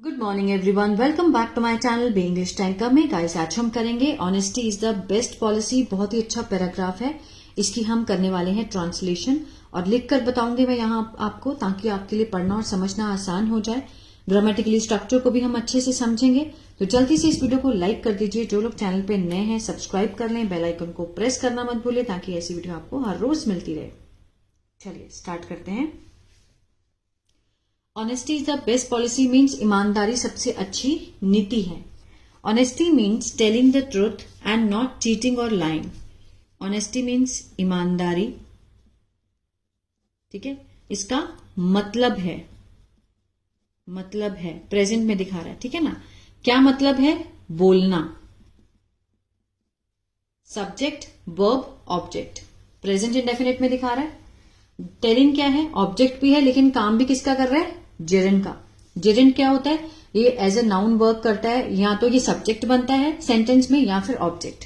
Good morning everyone, welcome back to my channel be English tanker में। Guys, आज हम करेंगे honesty is the best policy. बहुत ही अच्छा पैराग्राफ है, इसकी हम करने वाले हैं ट्रांसलेशन और लिखकर बताऊंगी मैं यहाँ आपको, ताकि आपके लिए पढ़ना और समझना आसान हो जाए। ग्रामेटिकली स्ट्रक्चर को भी हम अच्छे से समझेंगे। तो जल्दी से इस वीडियो को लाइक कर दीजिए। जो लोग चैनल पे नए हैं सब्सक्राइब कर लें, बेल आइकन को प्रेस करना मत भूलिए, ताकि ऐसी वीडियो आपको हर रोज मिलती रहे। चलिए स्टार्ट करते हैं। Honesty is the best policy means ईमानदारी सबसे अच्छी नीति है। Honesty means telling the truth and not cheating और लाइंग। ऑनेस्टी मीन्स ईमानदारी, ठीक है। इसका मतलब है प्रेजेंट में दिखा रहा है, ठीक है ना। क्या मतलब है? बोलना। Subject verb object, present indefinite में दिखा रहा है। टेलिंग क्या है? ऑब्जेक्ट भी है, लेकिन काम भी किसका कर रहा है? जेरेंट का। जेरेंट क्या होता है? ये एज ए नाउन वर्क करता है। या तो ये सब्जेक्ट बनता है सेंटेंस में या फिर ऑब्जेक्ट।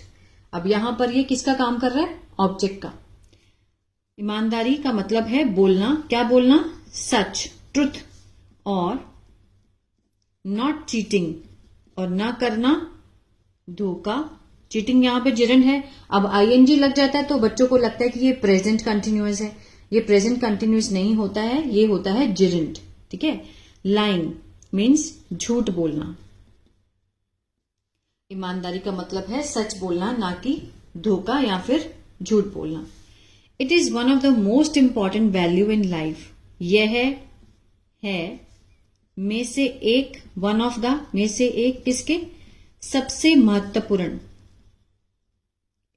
अब यहां पर ये किसका काम कर रहा है? ऑब्जेक्ट का। ईमानदारी का मतलब है बोलना। क्या बोलना? सच, ट्रुथ। और नॉट चीटिंग, और ना करना धोखा। चीटिंग यहां पे जेरेंट है। अब आईएनजी लग जाता है तो बच्चों को लगता है कि ये प्रेजेंट कंटिन्यूअस है। ये प्रेजेंट कंटिन्यूअस नहीं होता है, ये होता है जेरेंट, ठीक है। लाइंग मीन्स झूठ बोलना। ईमानदारी का मतलब है सच बोलना, ना कि धोखा या फिर झूठ बोलना। It is one of the most important value in life. यह है में से एक, वन ऑफ द में से एक, किसके? सबसे महत्वपूर्ण।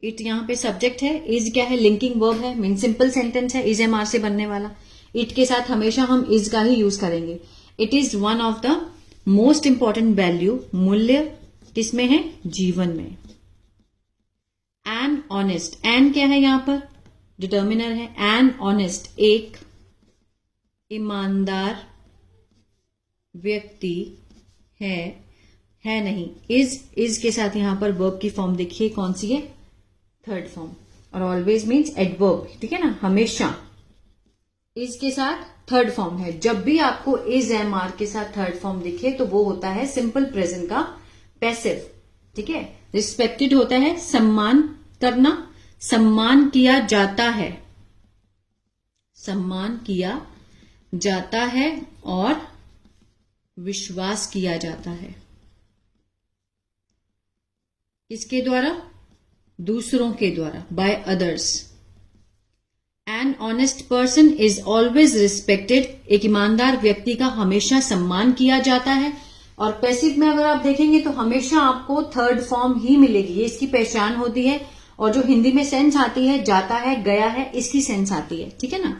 इट यहां पे सब्जेक्ट है। इज क्या है? लिंकिंग वर्ब है, मीन सिंपल सेंटेंस है, इज एम आर से बनने वाला। इट के साथ हमेशा हम इज का ही यूज करेंगे। It is one of the most important value, मूल्य किसमें है? जीवन में। एन ऑनेस्ट, एन क्या है यहां पर? डिटर्मिनर है। एन ऑनेस्ट, एक ईमानदार व्यक्ति है नहीं। इज के साथ यहां पर वर्ब की फॉर्म देखिए कौन सी है? Third form. और ऑलवेज मीन्स एडवर्ब, ठीक है ना, हमेशा। इज के साथ थर्ड फॉर्म है। जब भी आपको इज एम आर के साथ थर्ड फॉर्म दिखे तो वो होता है सिंपल प्रेजेंट का पैसिव, ठीक है। रिस्पेक्टेड होता है सम्मान करना, सम्मान किया जाता है, सम्मान किया जाता है, और विश्वास किया जाता है। किसके द्वारा? दूसरों के द्वारा, by others. An honest person is always respected. एक ईमानदार व्यक्ति का हमेशा सम्मान किया जाता है। और पैसिव में अगर आप देखेंगे तो हमेशा आपको थर्ड फॉर्म ही मिलेगी, ये इसकी पहचान होती है। और जो हिंदी में सेंस आती है, जाता है, गया है, इसकी सेंस आती है, ठीक है ना।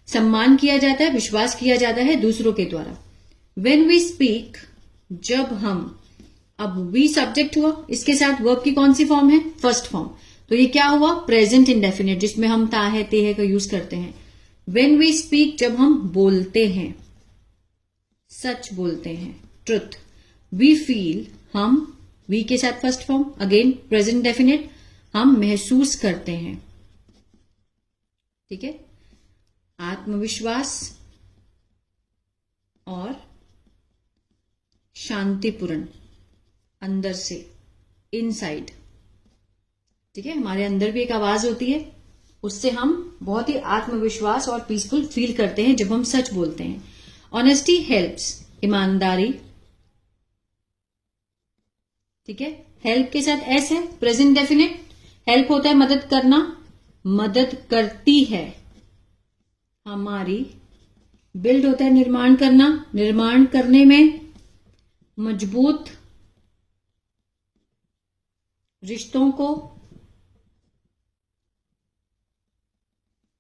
सम्मान किया जाता है, विश्वास किया जाता है दूसरों के द्वारा। वेन वी स्पीक, जब हम, अब वी सब्जेक्ट हुआ, इसके साथ वर्ब की कौन सी फॉर्म है? First form. तो ये क्या हुआ? प्रेजेंट इंडेफिनिट, जिसमें हम ता है, ते है का यूज करते हैं। वेन वी स्पीक, जब हम बोलते हैं, सच बोलते हैं, ट्रुथ। वी फील, हम, वी के साथ first form, again present definite, हम महसूस करते हैं, ठीक है। आत्मविश्वास और शांतिपूर्ण, अंदर से, इनसाइड, ठीक है। हमारे अंदर भी एक आवाज होती है, उससे हम बहुत ही आत्मविश्वास और पीसफुल फील करते हैं जब हम सच बोलते हैं। ऑनेस्टी हेल्प्स, ईमानदारी, ठीक है। हेल्प के साथ एस है, प्रेजेंट डेफिनेट। हेल्प होता है मदद करना, मदद करती है हमारी। बिल्ड होता है निर्माण करना, निर्माण करने में मजबूत रिश्तों को,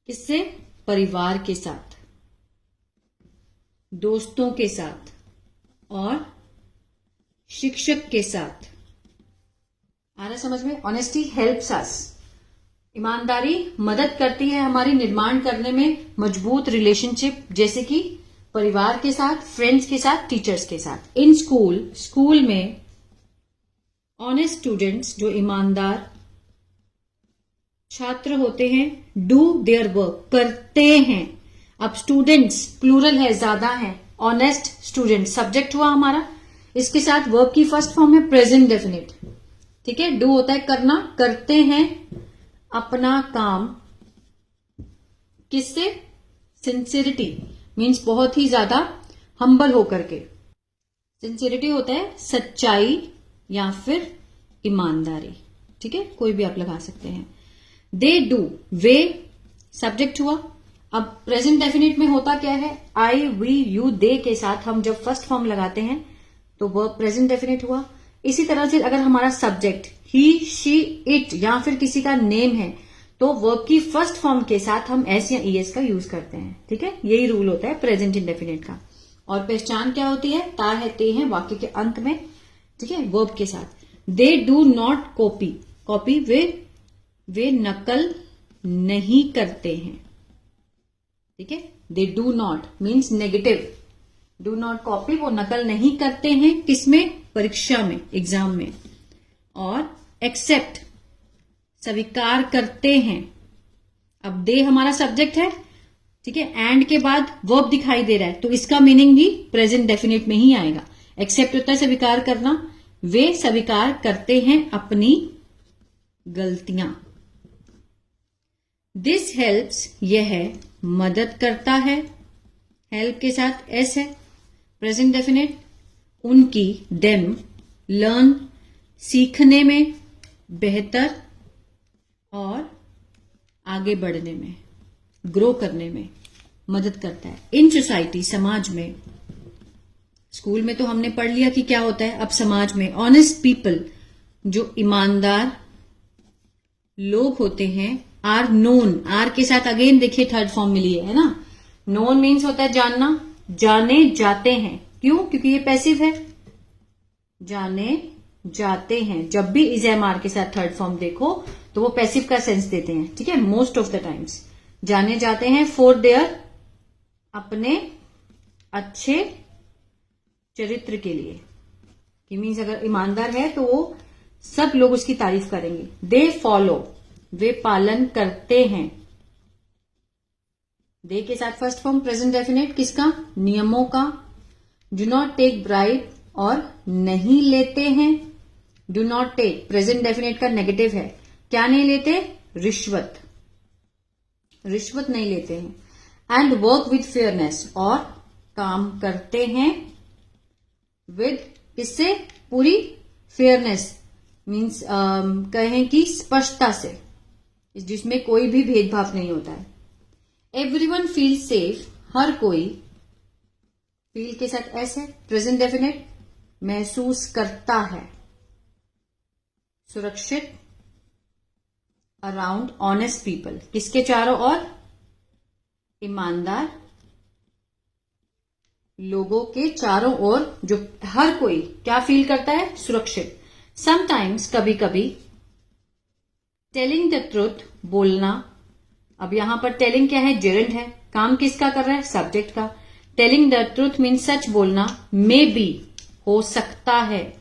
किससे? परिवार के साथ, दोस्तों के साथ, और शिक्षक के साथ। आ रहा समझ में? ऑनेस्टी हेल्प्स अस, ईमानदारी मदद करती है हमारी निर्माण करने में मजबूत रिलेशनशिप, जैसे कि परिवार के साथ, फ्रेंड्स के साथ, टीचर्स के साथ। इन स्कूल, स्कूल में ऑनेस्ट स्टूडेंट्स, जो ईमानदार छात्र होते हैं, डू देयर वर्क, करते हैं। अब स्टूडेंट्स प्लूरल है, ज्यादा है। ऑनेस्ट स्टूडेंट सब्जेक्ट हुआ हमारा, इसके साथ वर्ब की फर्स्ट फॉर्म है प्रेजेंट डेफिनेट। ठीक है, डू होता है करना, करते हैं अपना काम किससे, सिंसियरिटी मीन्स बहुत ही ज्यादा हम्बल होकर के। सिंसियरिटी होता है सच्चाई या फिर ईमानदारी। ठीक है, कोई भी आप लगा सकते हैं। दे डू, वे सब्जेक्ट हुआ। अब प्रेजेंट डेफिनेट में होता क्या है, आई वी यू दे के साथ हम जब फर्स्ट फॉर्म लगाते हैं तो वह प्रेजेंट डेफिनेट हुआ। इसी तरह से अगर हमारा सब्जेक्ट ही, शी, इट या फिर किसी का नेम है तो वर्ब की फर्स्ट फॉर्म के साथ हम एस या ईएस का यूज करते हैं। ठीक है, यही रूल होता है प्रेजेंट इंडेफिनिट का। और पहचान क्या होती है, ता है ते हैं वाक्य के अंत में। ठीक है, वर्ब के साथ। They do not copy, copy वे नकल नहीं करते हैं। ठीक है, they do not means negative, do not copy, वो नकल नहीं करते हैं किसमें, परीक्षा में, एग्जाम में। और एक्सेप्ट स्वीकार करते हैं। अब दे हमारा सब्जेक्ट है, ठीक है, एंड के बाद वर्ब दिखाई दे रहा है तो इसका मीनिंग भी प्रेजेंट डेफिनेट में ही आएगा। एक्सेप्ट होता है स्वीकार करना, वे स्वीकार करते हैं अपनी गलतियां। दिस हेल्प्स, यह मदद करता है, हेल्प के साथ एस है, प्रेजेंट डेफिनेट। उनकी, देम, लर्न, सीखने में, बेहतर और आगे बढ़ने में, ग्रो करने में मदद करता है। इन सोसाइटी, समाज में, स्कूल में तो हमने पढ़ लिया कि क्या होता है, अब समाज में ऑनेस्ट पीपल, जो ईमानदार लोग होते हैं, आर नोन, आर के साथ अगेन देखिए थर्ड फॉर्म मिली है ना। नोन मीन्स होता है जानना, जाने जाते हैं। क्यों, क्योंकि ये पैसिव है, जाने जाते हैं। जब भी इज एम आर के साथ थर्ड फॉर्म देखो तो वो पैसिव का सेंस देते हैं। ठीक है, मोस्ट ऑफ द टाइम्स जाने जाते हैं फॉर देयर, अपने अच्छे चरित्र के लिए। कि मीन्स अगर ईमानदार है तो वो सब लोग उसकी तारीफ करेंगे। दे फॉलो, वे पालन करते हैं। दे के साथ फर्स्ट फॉर्म प्रेजेंट डेफिनेट किसका, नियमों का। डू नॉट टेक ब्राइब, और नहीं लेते हैं। Do not take present definite का नेगेटिव है, क्या नहीं लेते, रिश्वत, रिश्वत नहीं लेते हैं। एंड वर्क विद फेयरनेस, और काम करते हैं विद, इससे पूरी फेयरनेस मीन्स कहें कि स्पष्टता से, जिसमें कोई भी भेदभाव नहीं होता है। एवरीवन फील सेफ, हर कोई, फील के साथ एस है, प्रेजेंट डेफिनेट, महसूस करता है सुरक्षित। अराउंड ऑनेस्ट पीपल, किसके चारों ओर, ईमानदार लोगों के चारों ओर, जो हर कोई क्या फील करता है, सुरक्षित। समटाइम्स, कभी कभी। टेलिंग द ट्रूथ, बोलना। अब यहां पर टेलिंग क्या है, जेरेंट है, काम किसका कर रहा है, सब्जेक्ट का। टेलिंग द ट्रूथ मीन सच बोलना। मे बी, हो सकता है,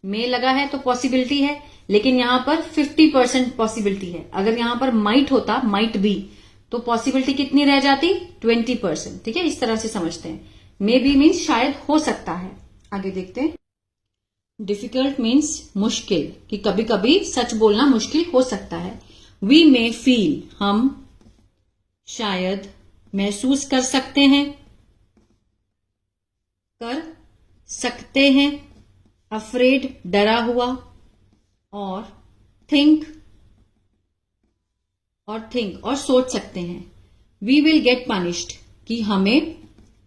मे लगा है तो पॉसिबिलिटी है, लेकिन यहां पर 50% पॉसिबिलिटी है। अगर यहां पर माइट होता, माइट बी, तो पॉसिबिलिटी कितनी रह जाती, 20%। ठीक है, इस तरह से समझते हैं। मे बी मीन्स शायद हो सकता है। आगे देखते हैं। डिफिकल्ट मीन्स मुश्किल, कि कभी कभी सच बोलना मुश्किल हो सकता है। वी मे फील, हम शायद महसूस कर सकते हैं, कर सकते हैं। अफ्रेड, डरा हुआ। और थिंक, और सोच सकते हैं। वी विल गेट पनिश्ड, कि हमें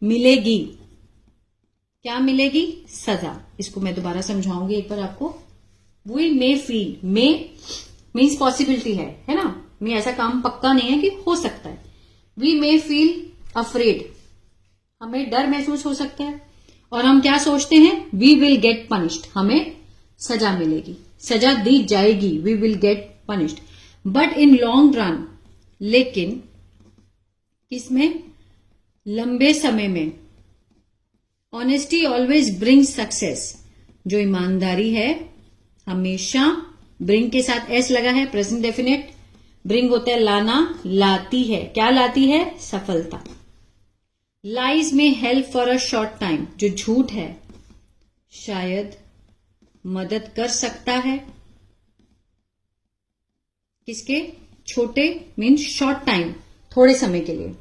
मिलेगी, क्या मिलेगी, सजा। इसको मैं दोबारा समझाऊंगी एक बार आपको। We may feel, may means possibility है ना, मे ऐसा काम पक्का नहीं है कि हो सकता है। वी मे फील अफ्रेड, हमें डर महसूस हो सकता है। और हम क्या सोचते हैं, वी विल गेट पनिश्ड, हमें सजा मिलेगी, सजा दी जाएगी, we will get punished. But in long run, लेकिन किसमें, लंबे समय में। ऑनेस्टी ऑलवेज ब्रिंग सक्सेस, जो ईमानदारी है हमेशा, ब्रिंग के साथ एस लगा है, प्रेजेंट डेफिनेट। ब्रिंग होता है लाना, लाती है, क्या लाती है, सफलता। लाइज में help for a short time, जो झूठ है शायद मदद कर सकता है। किसके? छोटे मीन्स शॉर्ट टाइम, थोड़े समय के लिए,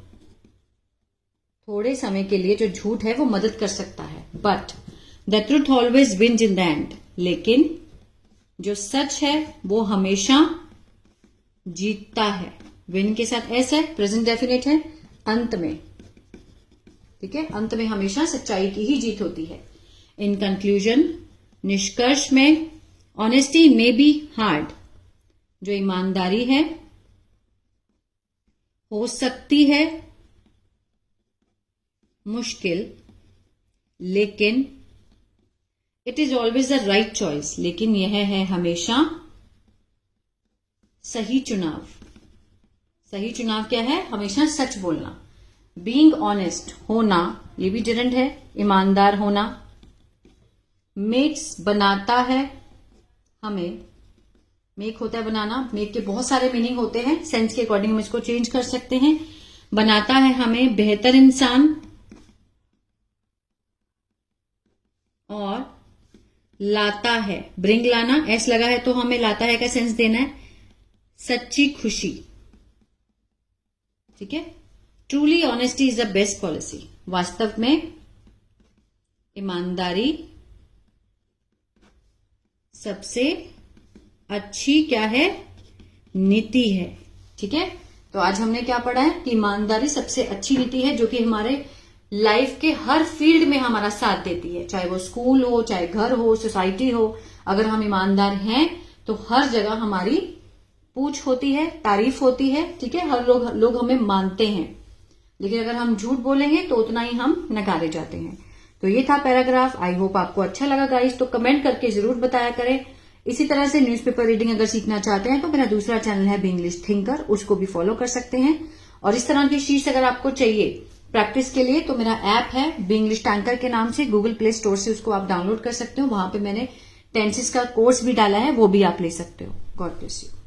थोड़े समय के लिए जो झूठ है वो मदद कर सकता है। But the truth always wins in the end, लेकिन जो सच है वो हमेशा जीतता है। विन के साथ एस है, प्रेजेंट डेफिनेट है, अंत में, ठीक है, अंत में हमेशा सच्चाई की ही जीत होती है। इन कंक्लूजन, निष्कर्ष में, ऑनेस्टी मे बी हार्ड, जो ईमानदारी है हो सकती है मुश्किल, लेकिन it is always the right choice, लेकिन यह है हमेशा सही चुनाव। सही चुनाव क्या है? हमेशा सच बोलना। बीइंग ऑनेस्ट, होना, ये भी डिरेंट है, ईमानदार होना। मेक्स, बनाता है हमें, मेक होता है बनाना, मेक के बहुत सारे मीनिंग होते हैं, सेंस के अकॉर्डिंग हम इसको चेंज कर सकते हैं। बनाता है हमें बेहतर इंसान, और लाता है, ब्रिंग लाना, एस लगा है तो हमें लाता है का सेंस देना है, सच्ची खुशी, ठीक है। Truly honesty is the best policy, वास्तव में ईमानदारी सबसे अच्छी क्या है? नीति है, ठीक है। तो आज हमने क्या पढ़ा है कि ईमानदारी सबसे अच्छी नीति है, जो कि हमारे लाइफ के हर फील्ड में हमारा साथ देती है, चाहे वो स्कूल हो, चाहे घर हो, सोसाइटी हो। अगर हम ईमानदार हैं तो हर जगह हमारी पूछ होती है, तारीफ होती है, ठीक है, हर लोग हमें मानते हैं। लेकिन अगर हम झूठ बोलेंगे तो उतना ही हम नकारे जाते हैं। तो ये था पैराग्राफ। आई होप आपको अच्छा लगा गाइस, तो कमेंट करके जरूर बताया करें। इसी तरह से न्यूज़पेपर रीडिंग अगर सीखना चाहते हैं तो मेरा दूसरा चैनल है बी इंग्लिश थिंकर, उसको भी फॉलो कर सकते हैं। और इस तरह की शीट्स अगर आपको चाहिए प्रैक्टिस के लिए तो मेरा ऐप है बी इंग्लिश टैंकर के नाम से, गूगल प्ले स्टोर से उसको आप डाउनलोड कर सकते हो। वहां पे मैंने टेंसेस का कोर्स भी डाला है, वो भी आप ले सकते हो। God bless you.